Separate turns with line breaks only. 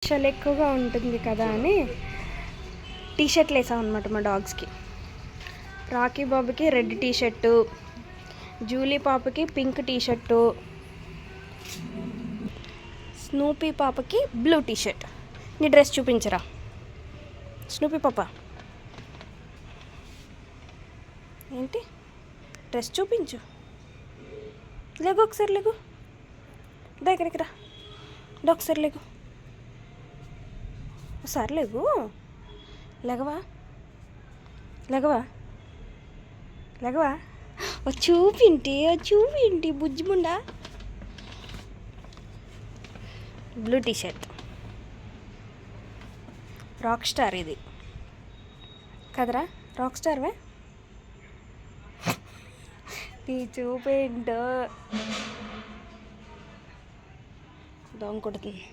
చలి ఎక్కువగా ఉంటుంది కదా అని టీషర్ట్లు వేసాం అనమాట మా డాగ్స్కి. రాకీ బాబుకి రెడ్ టీషర్టు, జూలీ పాపకి పింక్ టీషర్టు, స్నూపీ పాపకి బ్లూ టీషర్ట్. నీ డ్రెస్ చూపించరా స్నూపీ పాప, ఏంటి డ్రెస్ చూపించు. లేగు ఒకసారి, లేగు దగ్గరికి రా, ఒకసారి లేగు, ఒకసారి లేగు, లేగవా లేగవా లేగవా. చూపింటి బుజ్జిముండా. బ్లూ టీషర్ట్, రాక్ స్టార్ ఇది కదరా, రాక్ స్టార్వే. నీ చూపేంటో దొంగ కొడుతుంది.